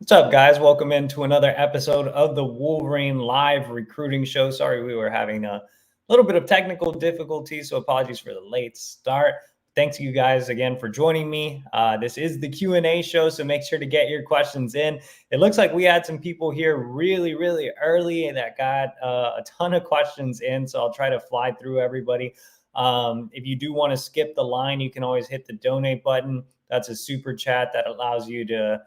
What's up, guys? Welcome into another episode of the Wolverine Live Recruiting Show. Sorry, we were having a little bit of technical difficulty, so apologies for the late start. Thanks you guys again for joining me. This is the Q&A show, so make sure to get your questions in. It looks like we had some people here really early that got a ton of questions in, so I'll try to fly through everybody. If you do want to skip the line, you can always hit the donate button. That's a super chat that allows you to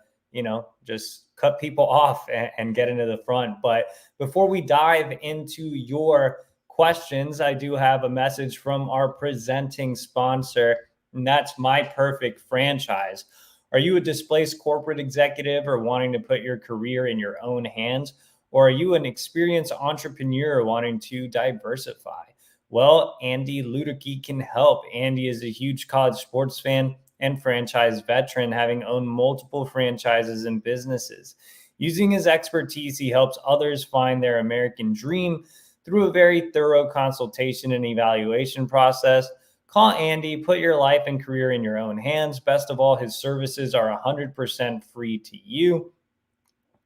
just cut people off and get into the front. But before we dive into your questions, I do have a message from our presenting sponsor, and that's My Perfect Franchise. Are you a displaced corporate executive or wanting to put your career in your own hands? Or are you an experienced entrepreneur wanting to diversify? Well, Andy Luedecke can help. Andy is a huge college sports fan and franchise veteran, having owned multiple franchises and businesses. Using his expertise, he helps others find their American dream through a very thorough consultation and evaluation process. Call Andy, put your life and career in your own hands. Best of all, his services are 100% free to you.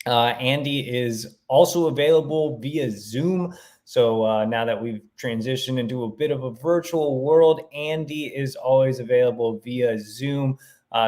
Andy is also available via Zoom. So now that we've transitioned into a bit of a virtual world, Andy is always available via Zoom.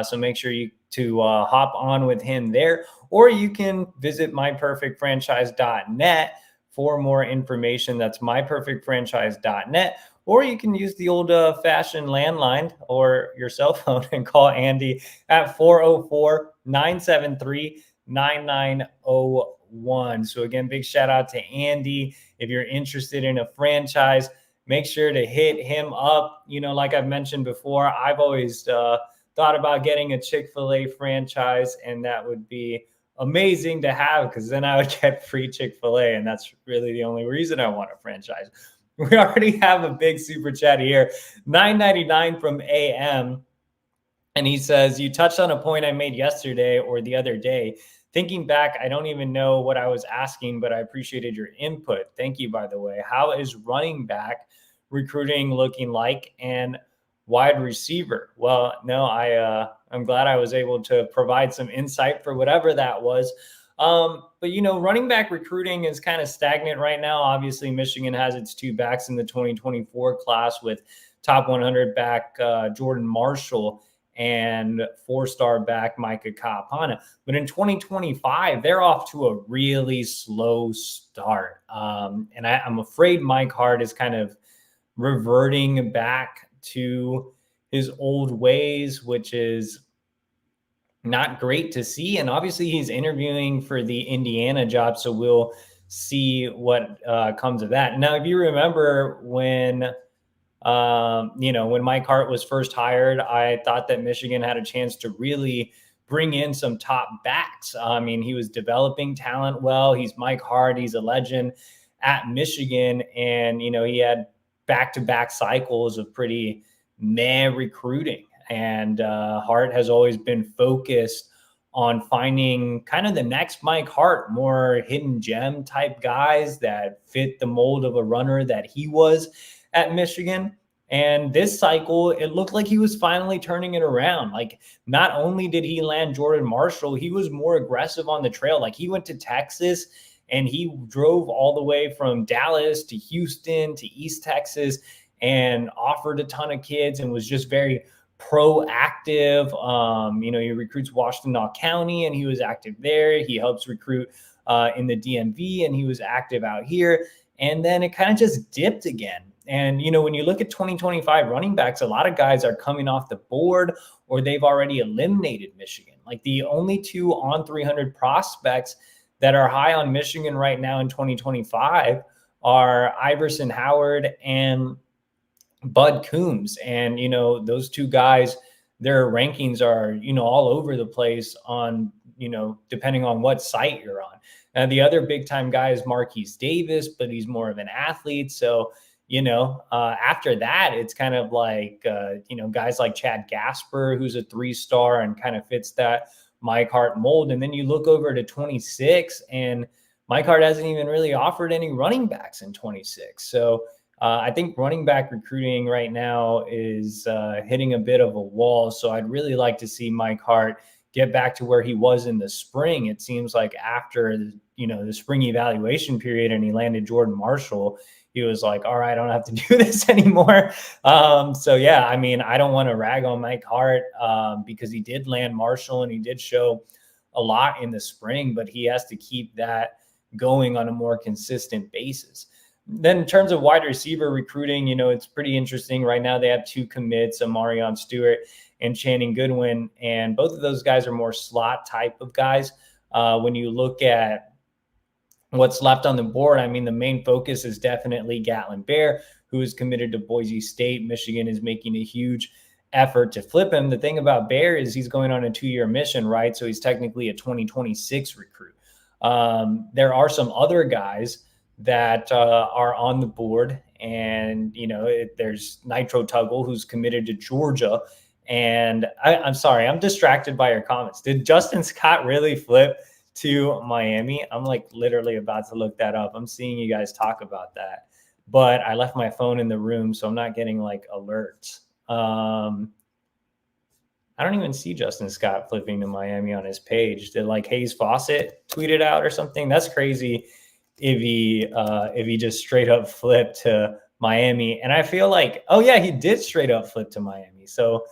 So make sure to hop on with him there, or you can visit myperfectfranchise.net for more information. That's myperfectfranchise.net, or you can use the old fashioned landline or your cell phone and call Andy at 404-973-9901. So again, big shout out to Andy. If you're interested in a franchise, make sure to hit him up. Like I've mentioned before, I've always thought about getting a Chick-fil-A franchise, and that would be amazing to have because then I would get free Chick-fil-A, and that's really the only reason I want a franchise. We already have a big super chat here, $9.99 from AM. And he says, you touched on a point I made yesterday or the other day. Thinking back, I don't even know what I was asking, but I appreciated your input. Thank you, by the way. How is running back recruiting looking like, and wide receiver? Well, no, I'm glad I was able to provide some insight for whatever that was. But running back recruiting is kind of stagnant right now. Obviously, Michigan has its two backs in the 2024 class with top 100 back Jordan Marshall and four-star back Micah Kaapana. But in 2025, they're off to a really slow start. And I'm afraid Mike Hart is kind of reverting back to his old ways, which is not great to see. And obviously he's interviewing for the Indiana job, so we'll see what comes of that. Now, if you remember when Mike Hart was first hired, I thought that Michigan had a chance to really bring in some top backs. I mean, he was developing talent well. He's Mike Hart. He's a legend at Michigan. And, he had back-to-back cycles of pretty meh recruiting. And Hart has always been focused on finding kind of the next Mike Hart, more hidden gem type guys that fit the mold of a runner that he was at Michigan. And this cycle, it looked like he was finally turning it around. Like, not only did he land Jordan Marshall, he was more aggressive on the trail. Like, he went to Texas and he drove all the way from Dallas to Houston to East Texas and offered a ton of kids and was just very proactive. He recruits Washtenaw County and he was active there. He helps recruit in the DMV and he was active out here. And then it kind of just dipped again. And, when you look at 2025 running backs, a lot of guys are coming off the board or they've already eliminated Michigan. Like, the only two on 300 prospects that are high on Michigan right now in 2025 are Iverson Howard and Bud Coombs. And, those two guys, their rankings are, all over the place on, depending on what site you're on. And the other big time guy is Marquise Davis, but he's more of an athlete. So, after that, it's kind of like, guys like Chad Gasper, who's a 3-star and kind of fits that Mike Hart mold. And then you look over to 26 and Mike Hart hasn't even really offered any running backs in 26. So I think running back recruiting right now is hitting a bit of a wall. So I'd really like to see Mike Hart get back to where he was in the spring. It seems like after, the spring evaluation period and he landed Jordan Marshall, he was like, all right, I don't have to do this anymore. So yeah, I mean, I don't want to rag on Mike Hart because he did land Marshall and he did show a lot in the spring, but he has to keep that going on a more consistent basis. Then in terms of wide receiver recruiting, it's pretty interesting. Right now they have 2 commits, Amarion Stewart and Channing Goodwin, and both of those guys are more slot type of guys. When you look at what's left on the board, I mean, the main focus is definitely Gatlin Bear, who is committed to Boise State. Michigan is making a huge effort to flip him. The thing about Bear is he's going on a 2-year mission, right? So he's technically a 2026 recruit. There are some other guys that are on the board, and there's Nitro Tuggle, who's committed to Georgia. And I'm sorry, I'm distracted by your comments. Did Justin Scott really flip to Miami? I'm like literally about to look that up. I'm seeing you guys talk about that, but I left my phone in the room, so I'm not getting like alerts. I don't even see Justin Scott flipping to Miami on his page. Did like Hayes Fawcett tweet it out or something? That's crazy if he just straight up flipped to Miami. And I feel like, oh yeah, he did straight up flip to Miami. So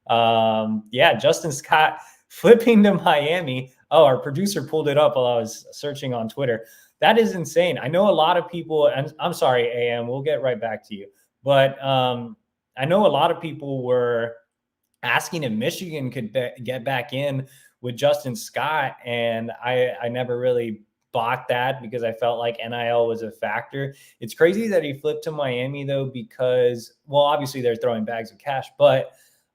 yeah, Justin Scott flipping to Miami. Oh, our producer pulled it up while I was searching on Twitter. That is insane. I know a lot of people, and I'm sorry, AM, we'll get right back to you. But I know a lot of people were asking if Michigan could get back in with Justin Scott, and I never really bought that because I felt like NIL was a factor. It's crazy that he flipped to Miami, though, because, well, obviously they're throwing bags of cash, but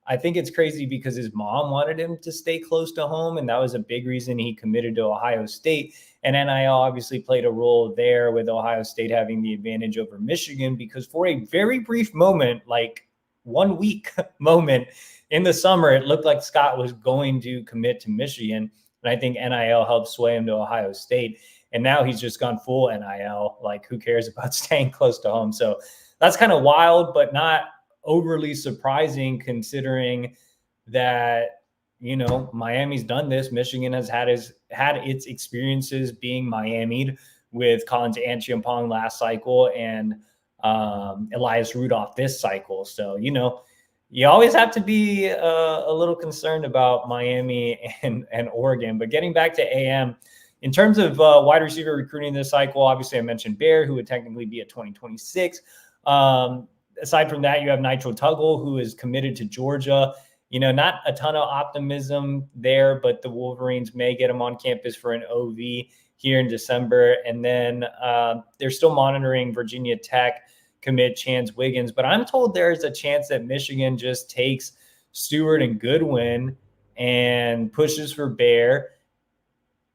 I think it's crazy because his mom wanted him to stay close to home, and that was a big reason he committed to Ohio State. And NIL obviously played a role there with Ohio State having the advantage over Michigan, because for a very brief moment, like 1 week moment in the summer, it looked like Scott was going to commit to Michigan. And I think NIL helped sway him to Ohio State. And now he's just gone full NIL. Like, who cares about staying close to home? So that's kind of wild, but not overly surprising considering that, Miami's done this. Michigan has had its experiences being Miami'd with Collins Achiampong last cycle and Elias Rudolph this cycle. So, you always have to be a little concerned about Miami and Oregon. But getting back to AM, in terms of wide receiver recruiting this cycle, obviously I mentioned Bear, who would technically be a 2026. Aside from that, you have Nitro Tuggle, who is committed to Georgia. Not a ton of optimism there, but the Wolverines may get him on campus for an OV here in December. And then they're still monitoring Virginia Tech commit Chance Wiggins. But I'm told there's a chance that Michigan just takes Stewart and Goodwin and pushes for Bear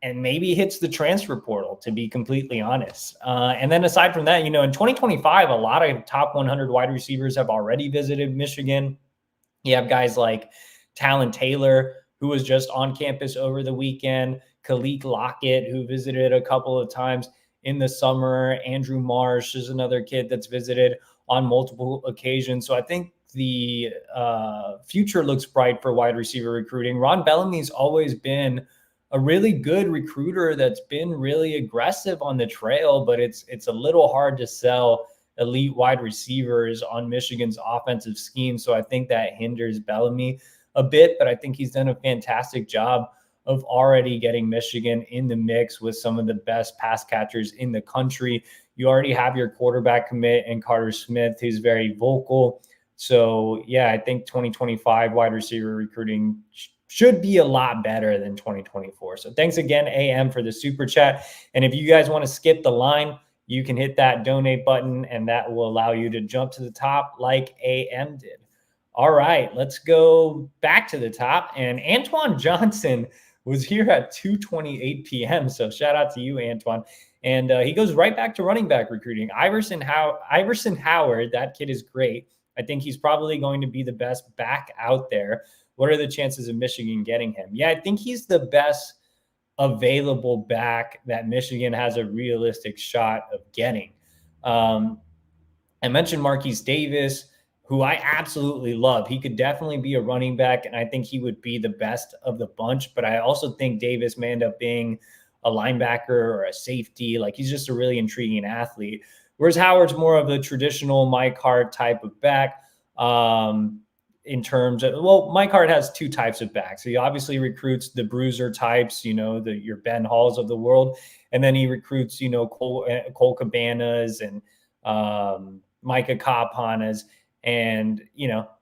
and maybe hits the transfer portal, to be completely honest. And then aside from that, in 2025, a lot of top 100 wide receivers have already visited Michigan. You have guys like Talon Taylor, who was just on campus over the weekend, Khalid Lockett, who visited a couple of times in the summer. Andrew Marsh is another kid that's visited on multiple occasions. So I think the future looks bright for wide receiver recruiting. Ron Bellamy's always been a really good recruiter that's been really aggressive on the trail, but it's a little hard to sell elite wide receivers on Michigan's offensive scheme. So I think that hinders Bellamy a bit, but I think he's done a fantastic job of already getting Michigan in the mix with some of the best pass catchers in the country. You already have your quarterback commit and Carter Smith, who's very vocal. So yeah, I think 2025 wide receiver recruiting should be a lot better than 2024. So thanks again, AM, for the super chat. And if you guys want to skip the line, you can hit that donate button, and that will allow you to jump to the top like AM did. All right, let's go back to the top. And Antoine Johnson was here at 2:28 p.m. So shout out to you, Antoine. And he goes right back to running back recruiting. Iverson Howard, that kid is great. I think he's probably going to be the best back out there. What are the chances of Michigan getting him? Yeah, I think he's the best available back that Michigan has a realistic shot of getting. I mentioned Marquise Davis, who I absolutely love. He could definitely be a running back, and I think he would be the best of the bunch. But I also think Davis may end up being a linebacker or a safety. Like, he's just a really intriguing athlete. Whereas Howard's more of a traditional Mike Hart type of back. In terms of, well, Mike Hart has two types of backs. He obviously recruits the bruiser types, your Ben Halls of the world. And then he recruits, Cole Cabanas and Micah Kapanas. And,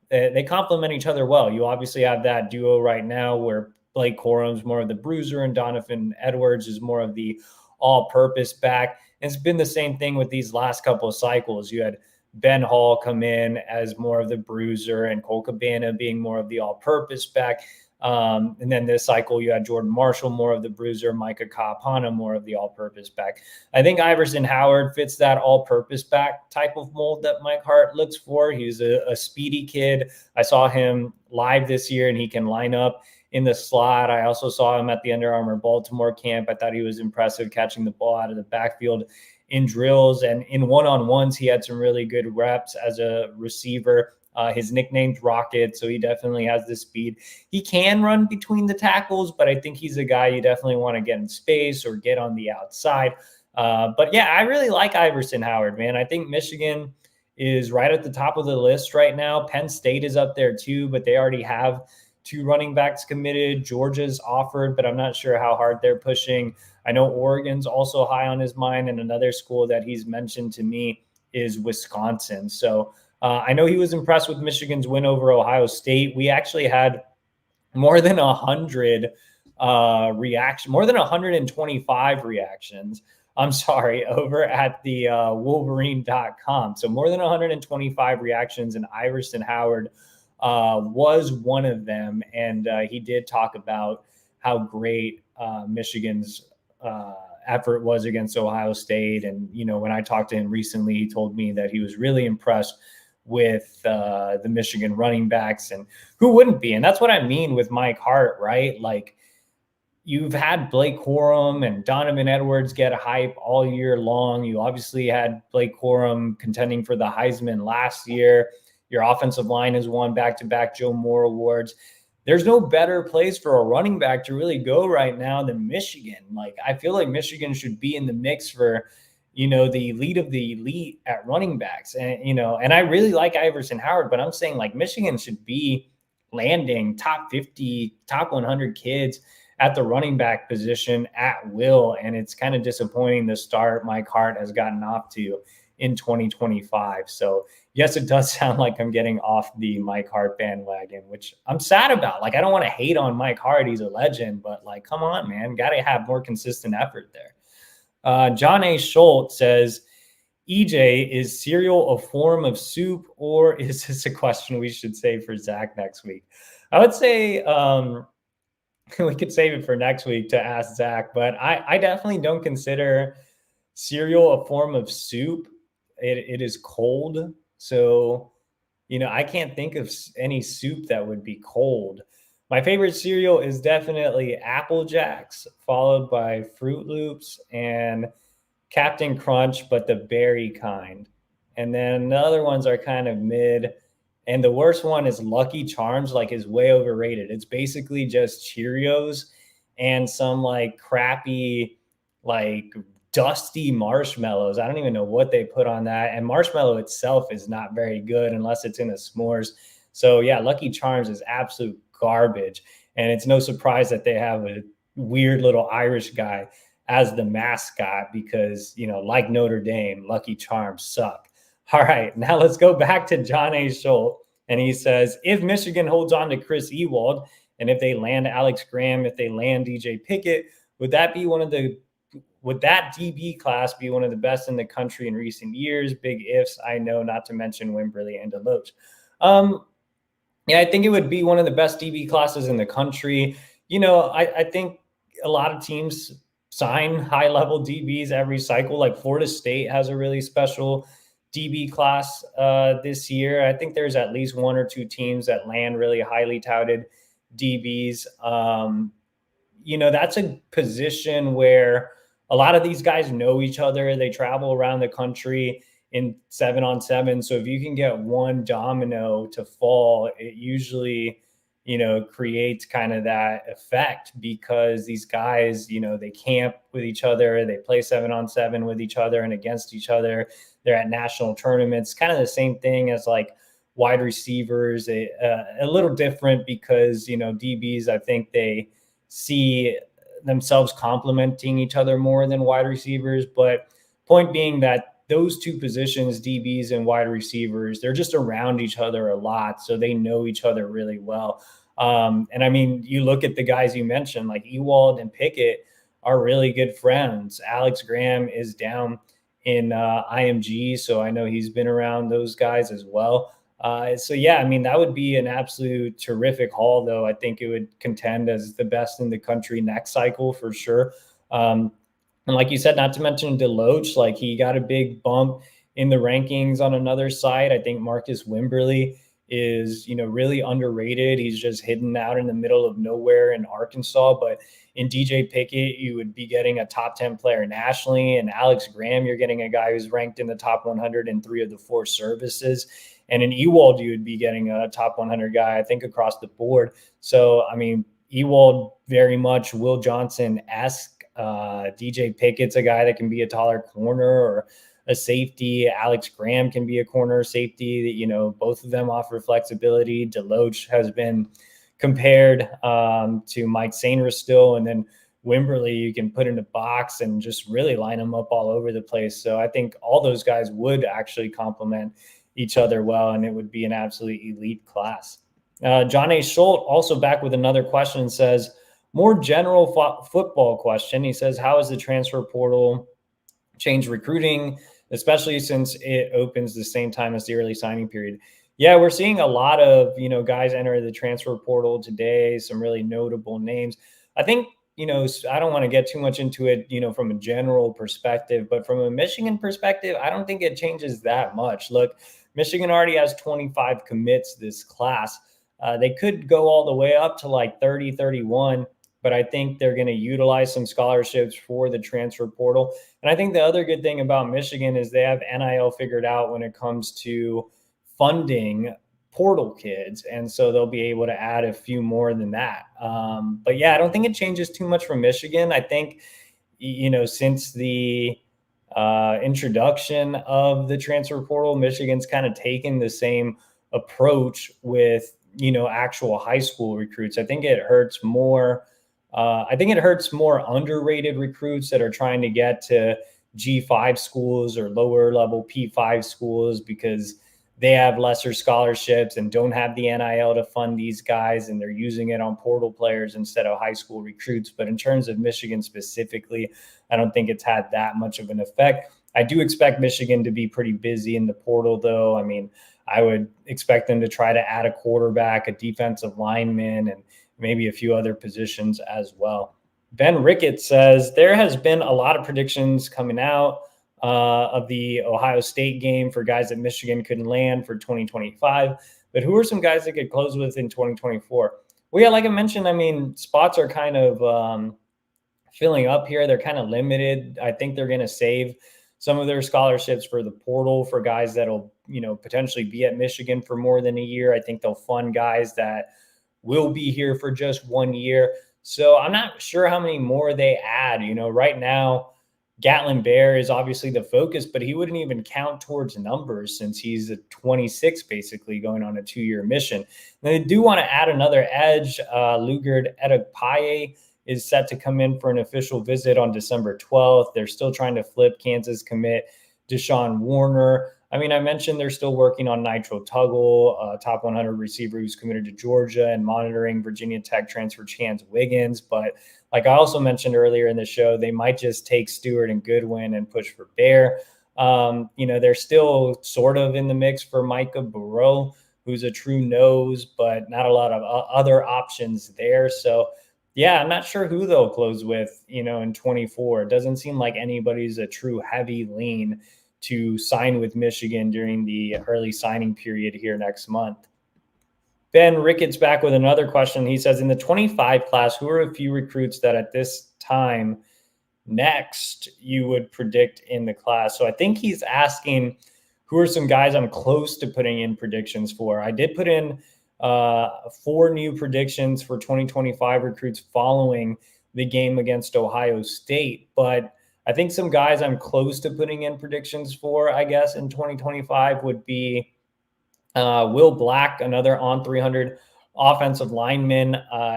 they complement each other well. You obviously have that duo right now where Blake Corum's more of the bruiser and Donovan Edwards is more of the all-purpose back. And it's been the same thing with these last couple of cycles. You had Ben Hall come in as more of the bruiser and Cole Cabana being more of the all-purpose back. And then this cycle, you had Jordan Marshall, more of the bruiser, Micah Kapana, more of the all-purpose back. I think Iverson Howard fits that all-purpose back type of mold that Mike Hart looks for. He's a speedy kid. I saw him live this year, and he can line up in the slot. I also saw him at the Under Armour Baltimore camp. I thought he was impressive catching the ball out of the backfield in drills, and in one-on-ones, he had some really good reps as a receiver. His nickname's Rocket, so he definitely has the speed. He can run between the tackles, but I think he's a guy you definitely want to get in space or get on the outside. But yeah, I really like Iverson Howard, man. I think Michigan is right at the top of the list right now. Penn State is up there too, but they already have two running backs committed. Georgia's offered, but I'm not sure how hard they're pushing. I know Oregon's also high on his mind, and another school that he's mentioned to me is Wisconsin. So I know he was impressed with Michigan's win over Ohio State. We actually had more than 100 reactions, more than 125 reactions. I'm sorry, over at the Wolverine.com. So more than 125 reactions, and Iverson Howard was one of them. And he did talk about how great Michigan's effort was against Ohio State. And, when I talked to him recently, he told me that he was really impressed with the Michigan running backs, and who wouldn't be? And that's what I mean with Mike Hart, right? Like, you've had Blake Corum and Donovan Edwards get a hype all year long. You obviously had Blake Corum contending for the Heisman last year. Your offensive line has won back-to-back Joe Moore awards. There's no better place for a running back to really go right now than Michigan. Like, I feel like Michigan should be in the mix for, the elite of the elite at running backs. And, and I really like Iverson Howard, but I'm saying, like, Michigan should be landing top 50, top 100 kids at the running back position at will. And it's kind of disappointing the start Mike Hart has gotten off to in 2025. So yes, it does sound like I'm getting off the Mike Hart bandwagon, which I'm sad about. Like, I don't want to hate on Mike Hart. He's a legend, but, like, come on, man, got to have more consistent effort there. John A. Schultz says, EJ, is cereal a form of soup, or is this a question we should save for Zach next week? I would say we could save it for next week to ask Zach, but I definitely don't consider cereal a form of soup. It is cold. So, I can't think of any soup that would be cold. My favorite cereal is definitely Apple Jacks, followed by Fruit Loops and Captain Crunch, but the berry kind. And then the other ones are kind of mid. And the worst one is Lucky Charms, like, is way overrated. It's basically just Cheerios and some, like, crappy, like, dusty marshmallows. I don't even know what they put on that. And marshmallow itself is not very good unless it's in a s'mores. So yeah, Lucky Charms is absolute garbage. And it's no surprise that they have a weird little Irish guy as the mascot because, like Notre Dame, Lucky Charms suck. All right, now let's go back to John A. Schultz. And he says, if Michigan holds on to Chris Ewald, and if they land Alex Graham, if they land DJ Pickett, would that DB class be one of the best in the country in recent years? Big ifs, I know, not to mention Wimberly and Deloach. Yeah, I think it would be one of the best DB classes in the country. I think a lot of teams sign high-level DBs every cycle. Like, Florida State has a really special DB class this year. I think there's at least one or two teams that land really highly touted DBs. That's a position where a lot of these guys know each other. They travel around the country. in 7-on-7. So if you can get one domino to fall, it usually, creates kind of that effect, because these guys, they camp with each other, they play 7-on-7 with each other and against each other. They're at national tournaments, kind of the same thing as like wide receivers, a little different because, DBs, I think they see themselves complementing each other more than wide receivers. But point being that those two positions, DBs and wide receivers, they're just around each other a lot. So they know each other really well. And I mean, you look at the guys you mentioned, like Ewald and Pickett are really good friends. Alex Graham is down in IMG, so I know he's been around those guys as well. So yeah, I mean, that would be an absolute terrific haul, though. I think it would contend as the best in the country next cycle for sure. And like you said, not to mention Deloach, like he got a big bump in the rankings on another side. I think Marcus Wimberly is, really underrated. He's just hidden out in the middle of nowhere in Arkansas. But in DJ Pickett, you would be getting a top 10 player nationally. And Alex Graham, you're getting a guy who's ranked in the top 100 in 3 of the 4 services. And in Ewald, you would be getting a top 100 guy, I think, across the board. So, I mean, Ewald very much Will Johnson-esque. DJ Pickett's a guy that can be a taller corner or a safety. Alex Graham can be a corner safety. Both of them offer flexibility. Deloach has been compared to Mike Sainristil still. And then Wimberly, you can put in a box and just really line them up all over the place. So I think all those guys would actually complement each other well, and it would be an absolute elite class. John A. Schultz also back with another question, says, more general football question. He says, how has the transfer portal changed recruiting, especially since it opens the same time as the early signing period? Yeah, we're seeing a lot of, guys enter the transfer portal today, some really notable names. I think, I don't want to get too much into it, from a general perspective, but from a Michigan perspective, I don't think it changes that much. Look, Michigan already has 25 commits this class. They could go all the way up to like 30, 31, but I think they're going to utilize some scholarships for the transfer portal. And I think the other good thing about Michigan is they have NIL figured out when it comes to funding portal kids. And so they'll be able to add a few more than that. But yeah, I don't think it changes too much for Michigan. I think, since the introduction of the transfer portal, Michigan's kind of taken the same approach with, actual high school recruits. I think it hurts more underrated recruits that are trying to get to G5 schools or lower level P5 schools because they have lesser scholarships and don't have the NIL to fund these guys, and they're using it on portal players instead of high school recruits. But in terms of Michigan specifically, I don't think it's had that much of an effect. I do expect Michigan to be pretty busy in the portal, though. I mean, I would expect them to try to add a quarterback, a defensive lineman, and maybe a few other positions as well. Ben Ricketts says, there has been a lot of predictions coming out of the Ohio State game for guys that Michigan couldn't land for 2025. But who are some guys that could close with in 2024? Well, yeah, like I mentioned, I mean, spots are kind of filling up here. They're kind of limited. I think they're going to save some of their scholarships for the portal for guys that'll, potentially be at Michigan for more than a year. I think they'll fund guys that will be here for just 1 year. So I'm not sure how many more they add. Right now, Gatlin Bear is obviously the focus, but he wouldn't even count towards numbers since he's a 26, basically going on a 2-year mission. Now, they do want to add another edge. Luedecke is set to come in for an official visit on December 12th. They're still trying to flip Kansas commit Deshaun Warner. I mean, I mentioned they're still working on Nitro Tuggle, top 100 receiver who's committed to Georgia, and monitoring Virginia Tech transfer Chance Wiggins. But like I also mentioned earlier in the show, they might just take Stewart and Goodwin and push for Bear. They're still sort of in the mix for Micah Burrow, who's a true nose, but not a lot of other options there. So, yeah, I'm not sure who they'll close with, in 24. It doesn't seem like anybody's a true heavy lean to sign with Michigan during the early signing period here next month. Ben Ricketts back with another question. He says, in the 25 class, who are a few recruits that at this time next you would predict in the class? So I think he's asking who are some guys I'm close to putting in predictions for. I did put in 4 new predictions for 2025 recruits following the game against Ohio State, but I think some guys I'm close to putting in predictions for, I guess, in 2025 would be Will Black, another on 300 offensive lineman.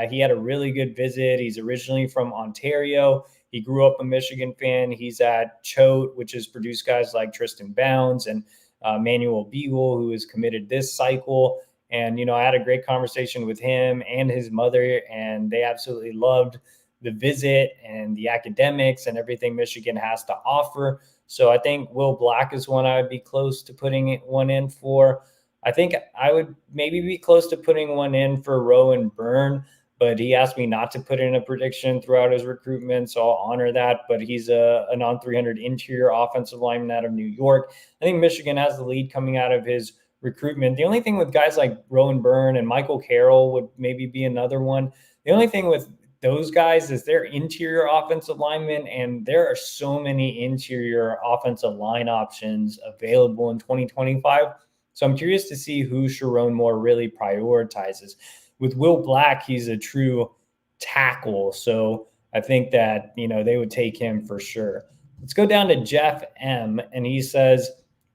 He had a really good visit. He's originally from Ontario. He grew up a Michigan fan. He's at Choate, which has produced guys like Tristan Bounds and Manuel Beagle, who is committed this cycle. And, I had a great conversation with him and his mother, and they absolutely loved the visit and the academics and everything Michigan has to offer. So I think Will Black is one I would be close to putting one in for. I think I would maybe be close to putting one in for Rowan Byrne, but he asked me not to put in a prediction throughout his recruitment, so I'll honor that. But he's a non 300 interior offensive lineman out of New York. I think Michigan has the lead coming out of his recruitment. The only thing with guys like Rowan Byrne and Michael Carroll would maybe be another one. The only thing with those guys is they're interior offensive linemen, and there are so many interior offensive line options available in 2025. So I'm curious to see who Sharon Moore really prioritizes. With Will Black, he's a true tackle. So I think that, they would take him for sure. Let's go down to Jeff M. And he says,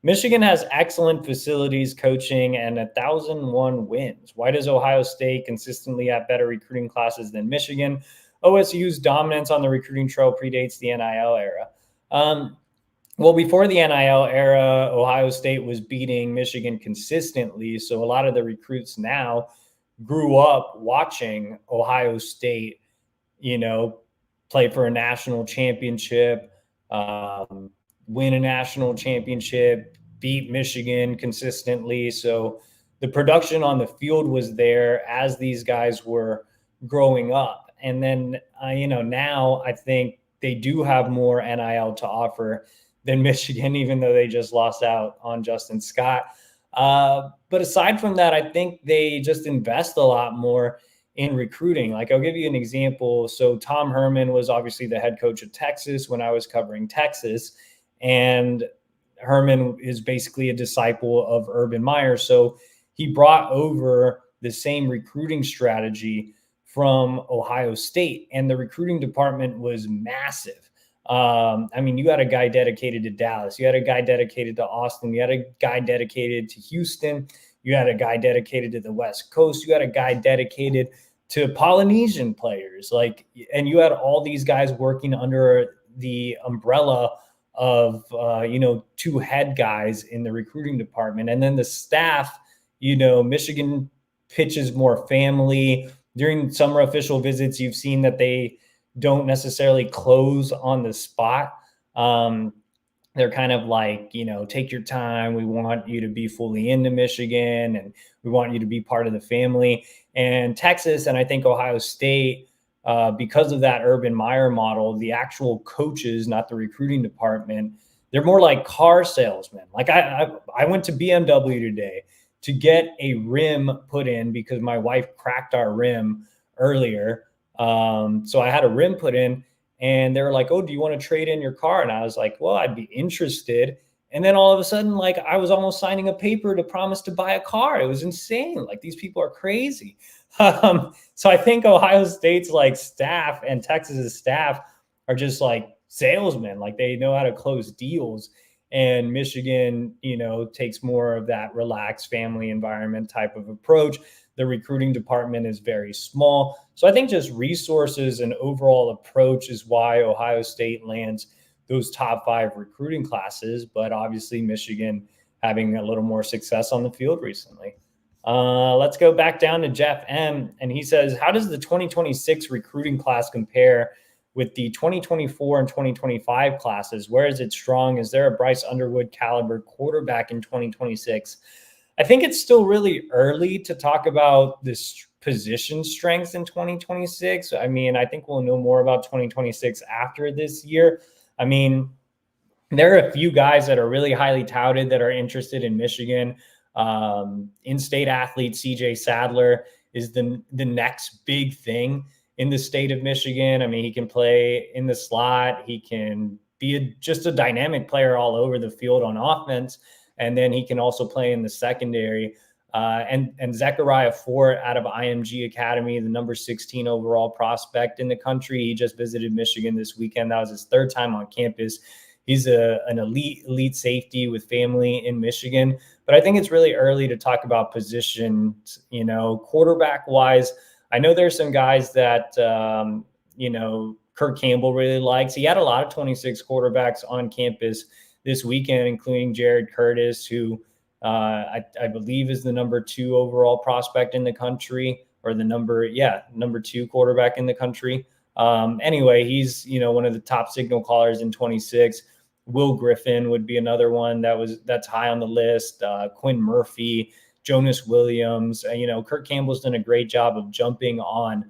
Michigan has excellent facilities, coaching, and 1,001 wins. Why does Ohio State consistently have better recruiting classes than Michigan? OSU's dominance on the recruiting trail predates the NIL era. Well, before the NIL era, Ohio State was beating Michigan consistently. So a lot of the recruits now grew up watching Ohio State, play for a national championship, win a national championship, beat Michigan consistently. So the production on the field was there as these guys were growing up. And then, now I think they do have more NIL to offer than Michigan, even though they just lost out on Justin Scott. But aside from that, I think they just invest a lot more in recruiting. Like, I'll give you an example. So Tom Herman was obviously the head coach of Texas when I was covering Texas. And Herman is basically a disciple of Urban Meyer. So he brought over the same recruiting strategy from Ohio State, and the recruiting department was massive. You had a guy dedicated to Dallas. You had a guy dedicated to Austin. You had a guy dedicated to Houston. You had a guy dedicated to the West Coast. You had a guy dedicated to Polynesian players. And you had all these guys working under the umbrella of, 2 head guys in the recruiting department. And then the staff, Michigan pitches more family. During summer official visits, you've seen that they don't necessarily close on the spot. They're kind of like, take your time. We want you to be fully into Michigan, and we want you to be part of the family. And Texas, and I think Ohio State, because of that Urban Meyer model, the actual coaches, not the recruiting department, they're more like car salesmen. Like I went to BMW today to get a rim put in because my wife cracked our rim earlier. So I had a rim put in, and they were like, "Oh, do you want to trade in your car?" And I was like, "Well, I'd be interested." And then all of a sudden, I was almost signing a paper to promise to buy a car. It was insane. These people are crazy. So I think Ohio State's staff and Texas's staff are just salesmen. They know how to close deals. And Michigan, takes more of that relaxed family environment type of approach. The recruiting department is very small. So I think just resources and overall approach is why Ohio State lands those top 5 recruiting classes, but obviously Michigan having a little more success on the field recently. Let's go back down to Jeff M. And he says, how does the 2026 recruiting class compare with the 2024 and 2025 classes? Where is it strong? Is there a Bryce Underwood caliber quarterback in 2026? I think it's still really early to talk about this position strength in 2026. I think we'll know more about 2026 after this year. There are a few guys that are really highly touted that are interested in Michigan. In-state athlete CJ Sadler is the next big thing in the state of Michigan. He can play in the slot. He can be just a dynamic player all over the field on offense. And then he can also play in the secondary. And Zechariah Fort out of IMG Academy, the number 16 overall prospect in the country. He just visited Michigan this weekend. That was his third time on campus. He's an elite safety with family in Michigan. But I think it's really early to talk about positions, quarterback wise. I know there's some guys that, Kirk Campbell really likes. He had a lot of 26 quarterbacks on campus this weekend, including Jared Curtis, who I believe is the number 2 overall prospect in the country, or the number 2 quarterback in the country. Anyway, he's, one of the top signal callers in 26. Will Griffin would be another one that's high on the list. Quinn Murphy, Jonas Williams. Kirk Campbell's done a great job of jumping on,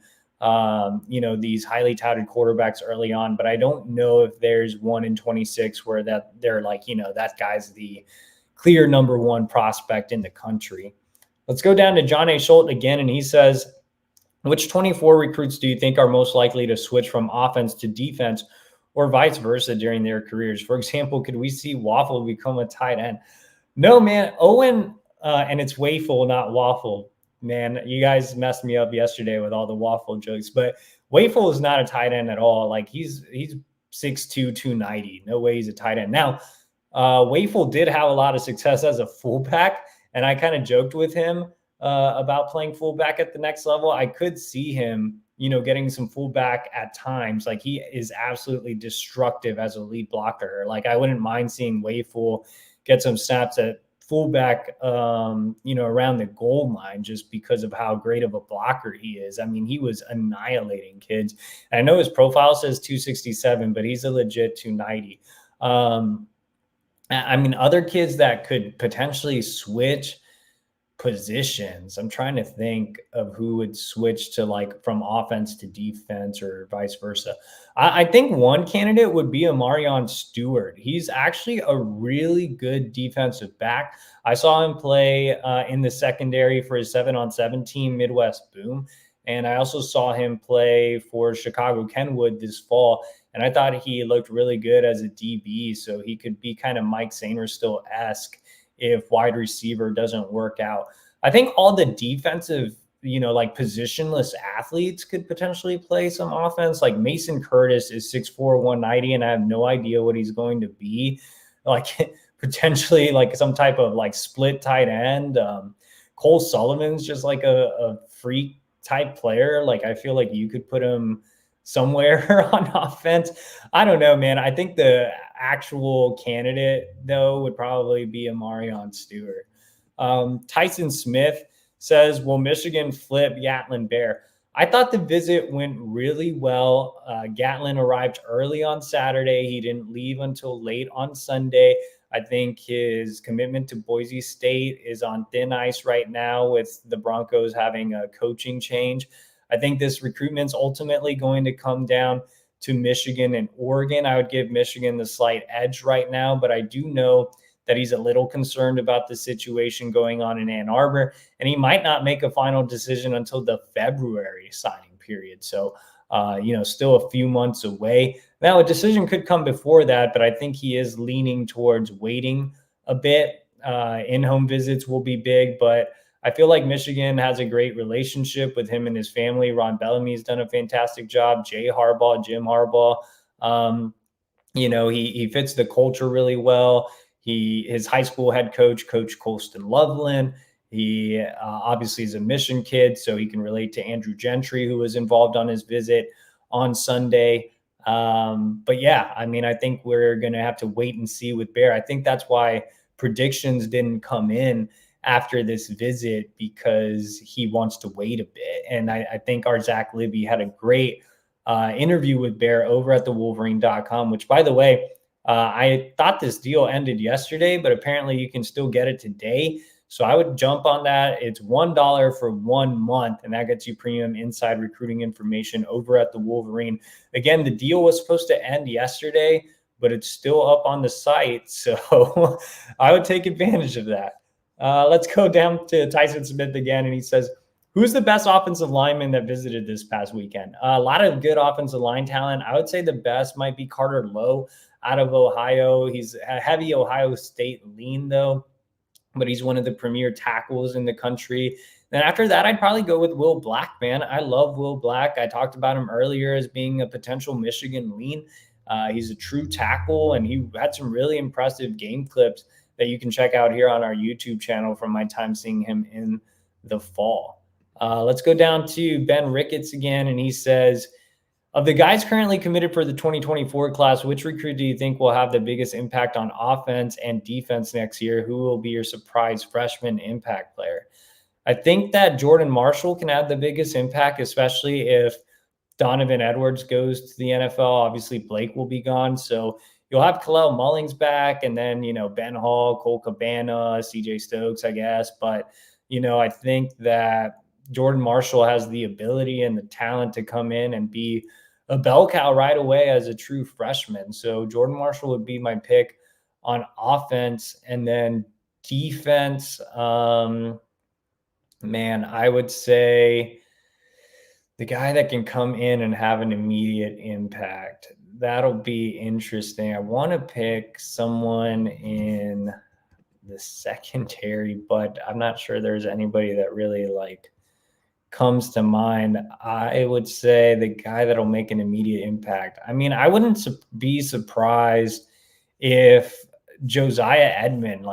these highly touted quarterbacks early on, but I don't know if there's one in 26 where that they're like, that guy's the clear number 1 prospect in the country. Let's go down to John A. Schultz again, and he says, which 24 recruits do you think are most likely to switch from offense to defense, or vice versa during their careers? For example, could we see Waffle become a tight end? No, man. Owen, and it's Wafel, not Waffle. Man, you guys messed me up yesterday with all the Waffle jokes, but Wafel is not a tight end at all. Like he's 6'2", 290. No way he's a tight end. Now, Wafel did have a lot of success as a fullback, and I kind of joked with him about playing fullback at the next level. I could see him, getting some fullback at times. Like he is absolutely destructive as a lead blocker. Like I wouldn't mind seeing Wafel get some snaps at fullback, around the goal line, just because of how great of a blocker he is. I mean, he was annihilating kids. And I know his profile says 267, but he's a legit 290. Other kids that could potentially switch positions. I'm trying to think of who would switch to like from offense to defense or vice versa. I think one candidate would be Amarion Stewart. He's actually a really good defensive back. I saw him play in the secondary for his 7-on-7 team, Midwest Boom. And I also saw him play for Chicago Kenwood this fall. And I thought he looked really good as a DB. So he could be kind of Mike Sainristil-esque if wide receiver doesn't work out. I think all the defensive, positionless athletes could potentially play some offense. Like Mason Curtis is 6'4", 190, and I have no idea what he's going to be. Like potentially like some type of like split tight end. Cole Sullivan's just like a freak type player. Like I feel like you could put him somewhere on offense. I don't know, man. I think the actual candidate, though, would probably be Amarion Stewart. Tyson Smith says, will Michigan flip Gatlin Bear? I thought the visit went really well. Gatlin arrived early on Saturday. He didn't leave until late on Sunday. I think his commitment to Boise State is on thin ice right now with the Broncos having a coaching change. I think this recruitment's ultimately going to come down to Michigan and Oregon. I would give Michigan the slight edge right now, but I do know that he's a little concerned about the situation going on in Ann Arbor, and he might not make a final decision until the February signing period. So, still a few months away. Now, a decision could come before that, but I think he is leaning towards waiting a bit. In-home visits will be big, but I feel like Michigan has a great relationship with him and his family. Ron Bellamy's done a fantastic job. Jim Harbaugh. He fits the culture really well. His high school head coach, Coach Colston Loveland. He obviously is a Mission kid, so he can relate to Andrew Gentry, who was involved on his visit on Sunday. But yeah, I think we're going to have to wait and see with Bear. I think that's why predictions didn't come in after this visit, because he wants to wait a bit. And I think our Zach Libby had a great interview with Bear over at thewolverine.com, which, by the way, I thought this deal ended yesterday, but apparently you can still get it today. So I would jump on that. It's $1 for 1 month, and that gets you premium inside recruiting information over at the Wolverine. Again, the deal was supposed to end yesterday, but it's still up on the site. So I would take advantage of that. Let's go down to Tyson Smith again, and he says, who's the best offensive lineman that visited this past weekend? A lot of good offensive line talent. I would say the best might be Carter Lowe out of Ohio. He's a heavy Ohio State lean, though. but he's one of the premier tackles in the country. Then after that, I'd probably go with Will Black, man. I love Will Black. I talked about him earlier as being a potential Michigan lean. He's a true tackle, and he had some really impressive game clips that you can check out here on our YouTube channel from my time seeing him in the fall. Let's go down to Ben Ricketts again, and he says, of the guys currently committed for the 2024 class, which recruit do you think will have the biggest impact on offense and defense next year? Who will be your surprise freshman impact player? I think that Jordan Marshall can have the biggest impact, especially if Donovan Edwards goes to the NFL. Obviously, Blake will be gone. So you'll have Kalel Mullings back, and then, Ben Hall, Cole Cabana, CJ Stokes, I guess. But, I think that Jordan Marshall has the ability and the talent to come in and be a bell cow right away as a true freshman. So Jordan Marshall would be my pick on offense. And then defense, man, I would say the guy that can come in and have an immediate impact. That'll be interesting. I want to pick someone in the secondary, but I'm not sure there's anybody that really comes to mind. I would say the guy that'll make an immediate impact. I mean, I wouldn't be surprised if Josiah Edmond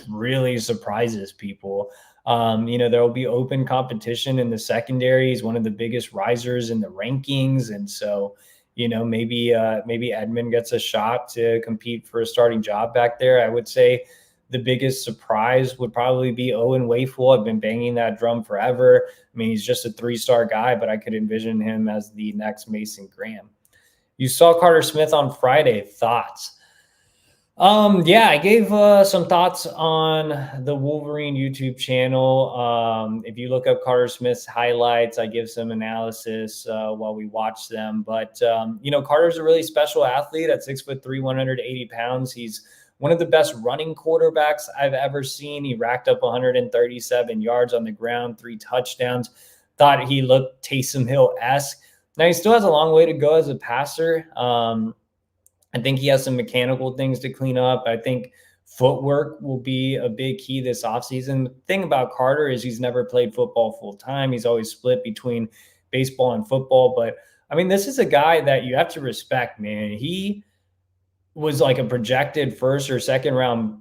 really surprises people. There will be open competition in the secondary. He's one of the biggest risers in the rankings. And so, maybe Edmond gets a shot to compete for a starting job back there. I would say the biggest surprise would probably be Owen Wayful. I've been banging that drum forever. I mean, he's just a 3-star guy, but I could envision him as the next Mason Graham. You saw Carter Smith on Friday. Thoughts? Yeah, I gave some thoughts on the Wolverine YouTube channel. If you look up Carter Smith's highlights, I give some analysis while we watch them. But Carter's a really special athlete at 6'3", 180 pounds. He's one of the best running quarterbacks I've ever seen. He racked up 137 yards on the ground, 3 touchdowns. Thought he looked Taysom Hill-esque. Now, he still has a long way to go as a passer. I think he has some mechanical things to clean up. I think footwork will be a big key this offseason. The thing about Carter is he's never played football full time. He's always split between baseball and football. But, I mean, this is a guy that you have to respect, man. He was like a projected first or second round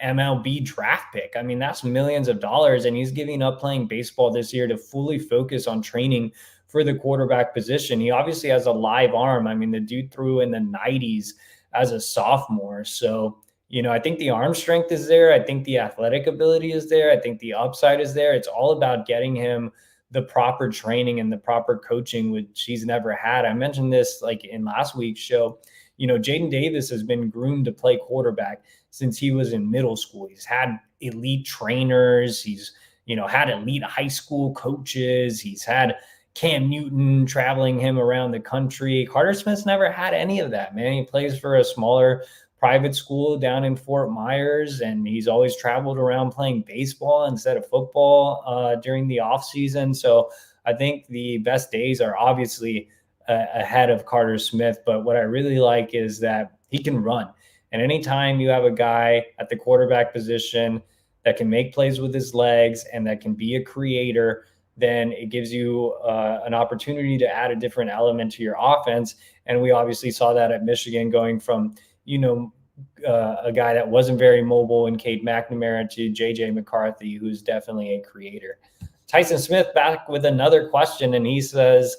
MLB draft pick. I mean, that's millions of dollars, and he's giving up playing baseball this year to fully focus on training for the quarterback position. He obviously has a live arm. I mean, the dude threw in the 90s as a sophomore. So, I think the arm strength is there. I think the athletic ability is there. I think the upside is there. It's all about getting him the proper training and the proper coaching, which he's never had. I mentioned this in last week's show. Jaden Davis has been groomed to play quarterback since he was in middle school. He's had elite trainers. He's, had elite high school coaches. He's had Cam Newton traveling him around the country. Carter Smith's never had any of that, man. He plays for a smaller private school down in Fort Myers, and he's always traveled around playing baseball instead of football during the off season. So I think the best days are obviously ahead of Carter Smith. But what I really like is that he can run. And anytime you have a guy at the quarterback position that can make plays with his legs and that can be a creator, then it gives you an opportunity to add a different element to your offense. And we obviously saw that at Michigan, going from, a guy that wasn't very mobile in Cade McNamara to JJ McCarthy, who's definitely a creator. Tyson Smith back with another question, and he says,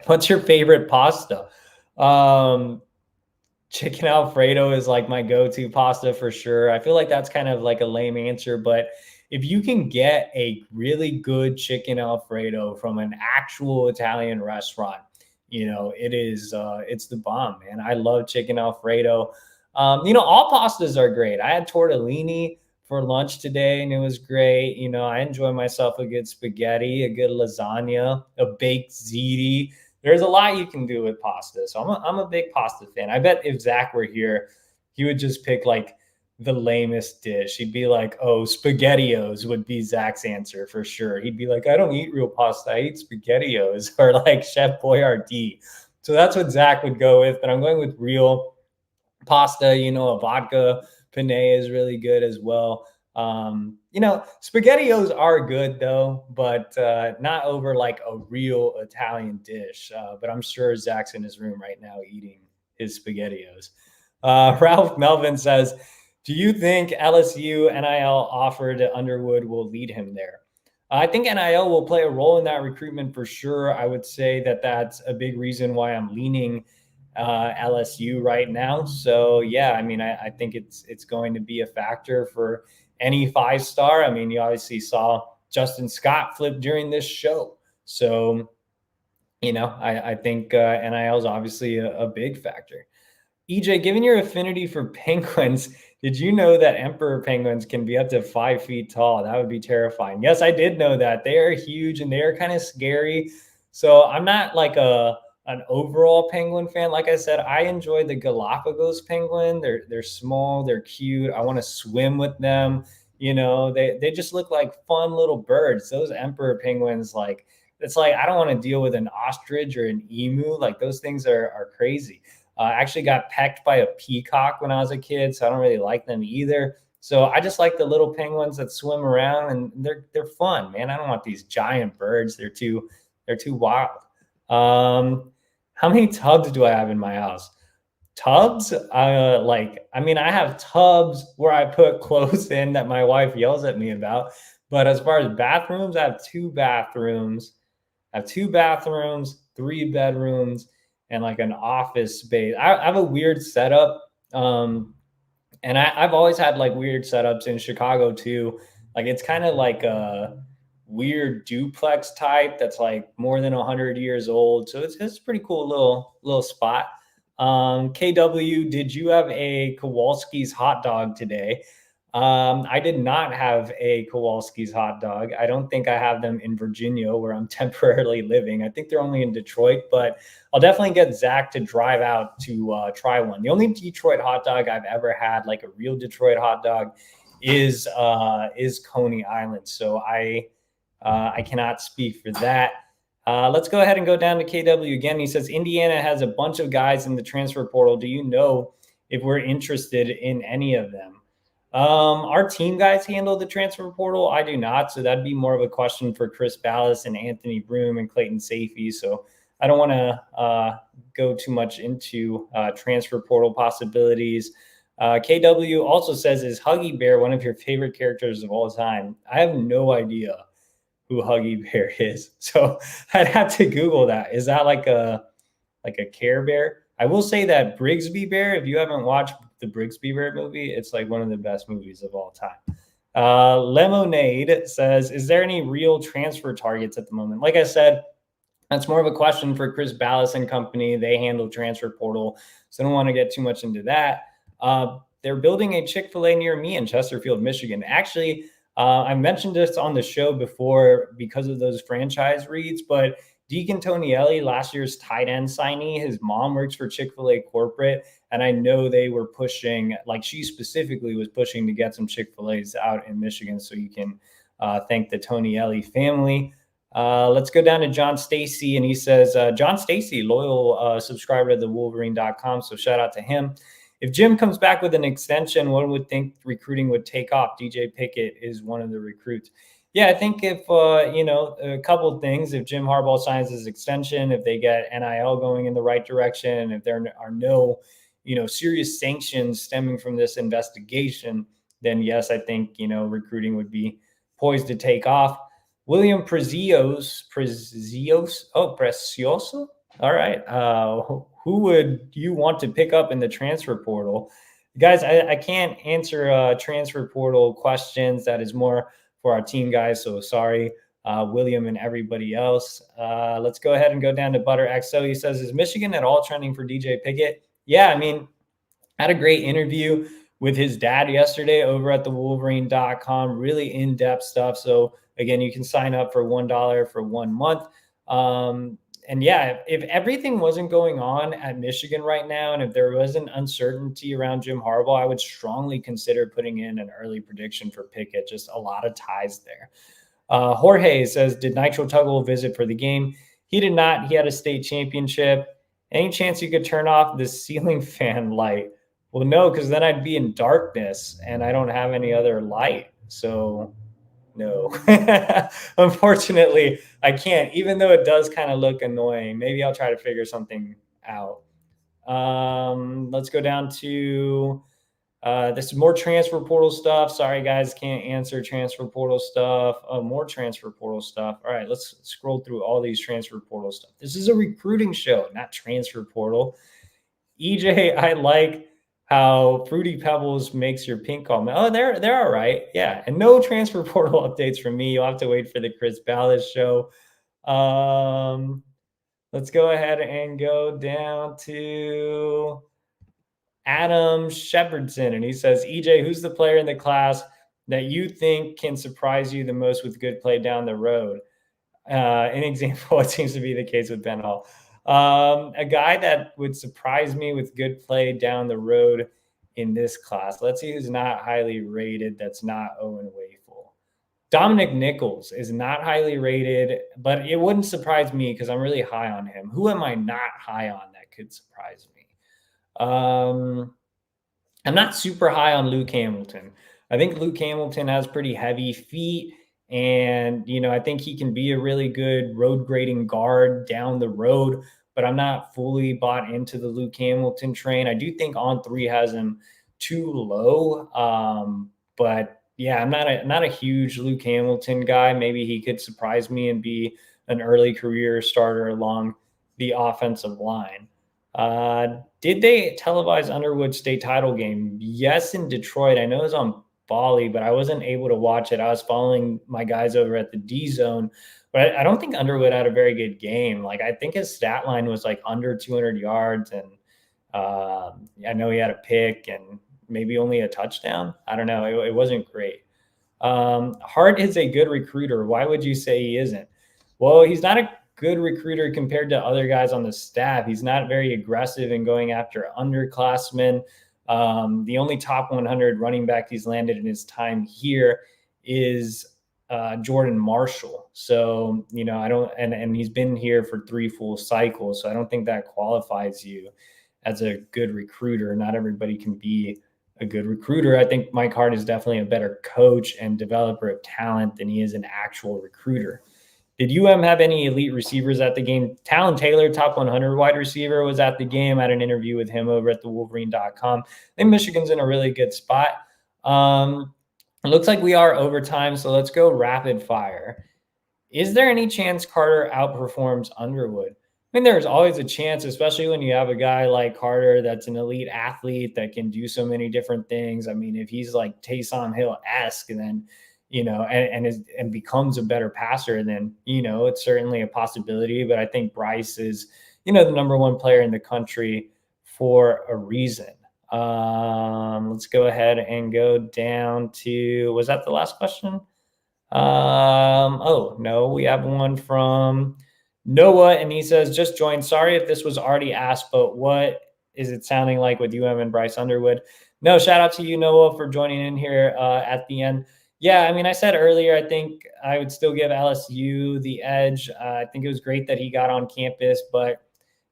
what's your favorite pasta? Chicken Alfredo is my go-to pasta for sure. I feel like that's kind of a lame answer, but if you can get a really good chicken Alfredo from an actual Italian restaurant, it's the bomb, man. I love chicken Alfredo. All pastas are great. I had tortellini for lunch today, and it was great. I enjoy myself a good spaghetti, a good lasagna, a baked ziti. There's a lot you can do with pasta. So I'm a big pasta fan. I bet if Zach were here, he would just pick the lamest dish. He'd be like, oh, SpaghettiOs would be Zach's answer for sure. He'd be like, I don't eat real pasta. I eat SpaghettiOs, or Chef Boyardee. So that's what Zach would go with. But I'm going with real pasta. A vodka penne is really good as well. SpaghettiOs are good though, but not over like a real Italian dish. But I'm sure Zach's in his room right now eating his SpaghettiOs. Ralph Melvin says, "Do you think LSU NIL offer to Underwood will lead him there?" I think NIL will play a role in that recruitment for sure. I would say that that's a big reason why I'm leaning LSU right now. So yeah, I mean, I think it's going to be a factor for any 5-star. I mean, you obviously saw Justin Scott flip during this show. So, I think NIL is obviously a big factor. EJ, given your affinity for penguins, did you know that emperor penguins can be up to 5 feet tall? That would be terrifying. Yes, I did know that. They are huge and they are kind of scary. So I'm not like an overall penguin fan. Like I said, I enjoy the Galapagos penguin. They're small, they're cute. I want to swim with them. They just look like fun little birds. Those emperor penguins, like it's like I don't want to deal with an ostrich or an emu. Like those things are crazy. I actually got pecked by a peacock when I was a kid, so I don't really like them either. So I just like the little penguins that swim around, and they're fun, man. I don't want these giant birds. They're too wild. How many tubs do I have in my house? Tubs? I have tubs where I put clothes in that my wife yells at me about. But as far as bathrooms, I have two bathrooms. I have two bathrooms, three bedrooms, and like an office space. I have a weird setup. And I've always had like weird setups in Chicago too. Like it's kind of like a weird duplex type that's like more than 100 years old. So it's a pretty cool little spot. KW, did you have a Kowalski's hot dog today? I did not have a Kowalski's hot dog. I don't think I have them in Virginia where I'm temporarily living. I think they're only in Detroit, but I'll definitely get Zach to drive out to try one. The only Detroit hot dog I've ever had, like a real Detroit hot dog, is Coney Island. So I cannot speak for that. Let's go ahead and go down to KW again. He says Indiana has a bunch of guys in the transfer portal. Do you know if we're interested in any of them? Our team guys handle the transfer portal. I do not. So that'd be more of a question for Chris Ballas and Anthony Broom and Clayton Safey. So I don't want to go too much into transfer portal possibilities. KW also says, is Huggy Bear one of your favorite characters of all time? I have no idea who Huggy Bear is. So I'd have to Google that. Is that like a Care Bear? I will say that Brigsby Bear, if you haven't watched the Brigsby Bear movie, it's like one of the best movies of all time. Lemonade says, is there any real transfer targets at the moment? Like I said, that's more of a question for Chris Ballas and company. They handle transfer portal, so I don't want to get too much into that. They're building a Chick-fil-A near me in Chesterfield, Michigan. Actually, I mentioned this on the show before because of those franchise reads, but Deacon Tonielli, last year's tight end signee, his mom works for Chick-fil-A corporate. And I know they were pushing, like she specifically was pushing to get some Chick-fil-A's out in Michigan. So you can thank the Tonielli family. Let's go down to John Stacy. And he says, John Stacy, loyal subscriber to the Wolverine.com. So shout out to him. If Jim comes back with an extension, one would think recruiting would take off. DJ Pickett is one of the recruits. Yeah, I think if, a couple of things, if Jim Harbaugh signs his extension, if they get NIL going in the right direction, if there are no, serious sanctions stemming from this investigation, then yes, I think, recruiting would be poised to take off. William Precioso. All right. Who would you want to pick up in the transfer portal? Guys, I can't answer transfer portal questions. That is more for our team guys. So sorry, William and everybody else. Let's go ahead and go down to Butter XO. He says, is Michigan at all trending for DJ Pickett? Yeah, I had a great interview with his dad yesterday over at the Wolverine.com. Really in-depth stuff. So again, you can sign up for $1 for 1 month. And yeah, if everything wasn't going on at Michigan right now, and if there wasn't uncertainty around Jim Harbaugh, I would strongly consider putting in an early prediction for Pickett. Just a lot of ties there. Jorge says, did Nitro Tuggle visit for the game? He did not. He had a state championship. Any chance you could turn off the ceiling fan light? Well, no, because then I'd be in darkness and I don't have any other light. So no, unfortunately, I can't, even though it does kind of look annoying. Maybe I'll try to figure something out. Let's go down to this is more transfer portal stuff. Sorry, guys, can't answer transfer portal stuff. More transfer portal stuff. All right, let's scroll through all these transfer portal stuff. This is a recruiting show, not transfer portal. EJ, I like how Fruity Pebbles makes your pink call. Oh, they're all right. Yeah, and no transfer portal updates from me. You'll have to wait for the Chris Ballas show. Let's go ahead and go down to Adam Shepardson, and he says, EJ, who's the player in the class that you think can surprise you the most with good play down the road? An example, it seems to be the case with Ben Hall. A guy that would surprise me with good play down the road in this class. Let's see who's not highly rated. That's not Owen Wafel. Dominic Nichols is not highly rated, but it wouldn't surprise me because I'm really high on him. Who am I not high on that could surprise me? I'm not super high on Luke Hamilton. I think Luke Hamilton has pretty heavy feet, and I think he can be a really good road grading guard down the road. But I'm not fully bought into the Luke Hamilton train. I do think On3 has him too low, but yeah, I'm not a huge Luke Hamilton guy. Maybe he could surprise me and be an early career starter along the offensive line. Did they televise Underwood state title game? Yes, in Detroit. I know it was on Bali, but I wasn't able to watch it. I was following my guys over at the D Zone, but I don't think Underwood had a very good game. Like, I think his stat line was like under 200 yards, and I know he had a pick and maybe only a touchdown. I don't know. It wasn't great. Hart is a good recruiter. Why would you say he isn't? Well, he's not a good recruiter compared to other guys on the staff. He's not very aggressive in going after underclassmen. The only top 100 running back he's landed in his time here is Jordan Marshall. So, I don't, and he's been here for 3 full cycles. So I don't think that qualifies you as a good recruiter. Not everybody can be a good recruiter. I think Mike Hart is definitely a better coach and developer of talent than he is an actual recruiter. Did have any elite receivers at the game? Talon Taylor, top 100 wide receiver, was at the game. I had an interview with him over at the Wolverine.com. I think Michigan's in a really good spot. It looks like we are overtime, so let's go rapid fire. Is there any chance Carter outperforms Underwood? I mean, there's always a chance, especially when you have a guy like Carter that's an elite athlete that can do so many different things. I mean, if he's like Taysom Hill-esque, then and becomes a better passer, then, it's certainly a possibility. But I think Bryce is, the number 1 player in the country for a reason. Let's go ahead and go down to, was that the last question? Oh, no, we have one from Noah, and he says, just joined. Sorry if this was already asked, but what is it sounding like with and Bryce Underwood? No, shout out to you, Noah, for joining in here at the end. Yeah, I mean, I said earlier, I think I would still give LSU the edge. I think it was great that he got on campus, but,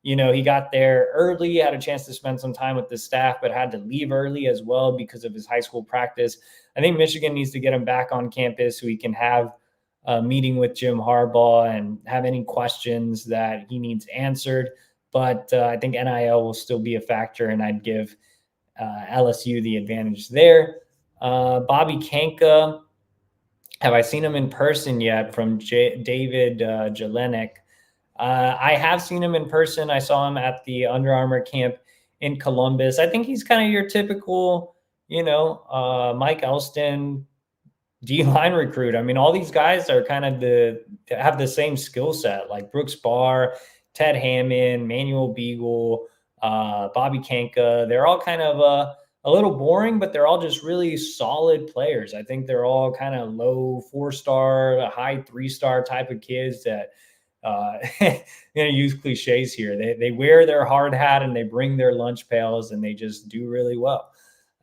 he got there early, had a chance to spend some time with the staff, but had to leave early as well because of his high school practice. I think Michigan needs to get him back on campus so he can have a meeting with Jim Harbaugh and have any questions that he needs answered. But I think NIL will still be a factor, and I'd give LSU the advantage there. Bobby Kanka, have I seen him in person yet? From David Jelenek. I have seen him in person. I saw him at the Under Armour camp in Columbus. I think he's kind of your typical, Mike Elston D-line recruit. I mean, all these guys are kind of have the same skill set, like Brooks Barr, Ted Hammond, Manuel Beagle, Bobby Kanka. They're all kind of a little boring, but they're all just really solid players. I think they're all kind of low 4-star, high 3-star type of kids that, use cliches here. They wear their hard hat and they bring their lunch pails and they just do really well.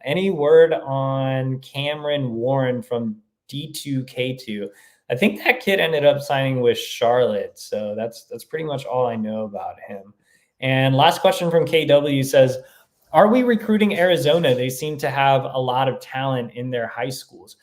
Any word on Cameron Warren from D2K2? I think that kid ended up signing with Charlotte. So that's pretty much all I know about him. And last question from KW says, are we recruiting Arizona? They seem to have a lot of talent in their high schools.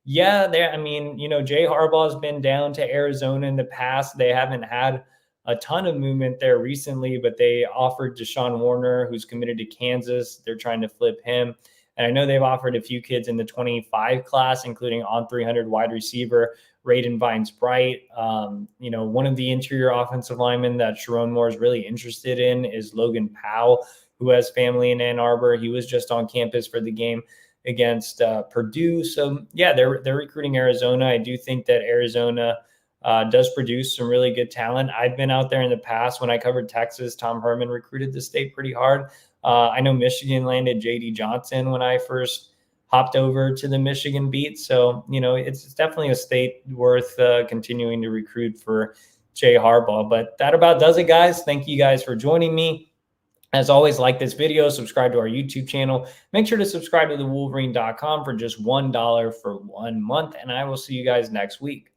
Yeah, I mean, Jay Harbaugh's been down to Arizona in the past. They haven't had a ton of movement there recently, but they offered Deshaun Warner, who's committed to Kansas. They're trying to flip him. And I know they've offered a few kids in the 25 class, including on 300 wide receiver Raiden Vines Bright. One of the interior offensive linemen that Sharon Moore is really interested in is Logan Powell, who has family in Ann Arbor. He was just on campus for the game against Purdue. So yeah, they're recruiting Arizona. I do think that Arizona does produce some really good talent. I've been out there in the past when I covered Texas. Tom Herman recruited the state pretty hard. I know Michigan landed J.D. Johnson when I first hopped over to the Michigan beat. So, it's definitely a state worth continuing to recruit for Jay Harbaugh. But that about does it, guys. Thank you guys for joining me. As always, like this video, subscribe to our YouTube channel. Make sure to subscribe to the Wolverine.com for just $1 for 1 month. And I will see you guys next week.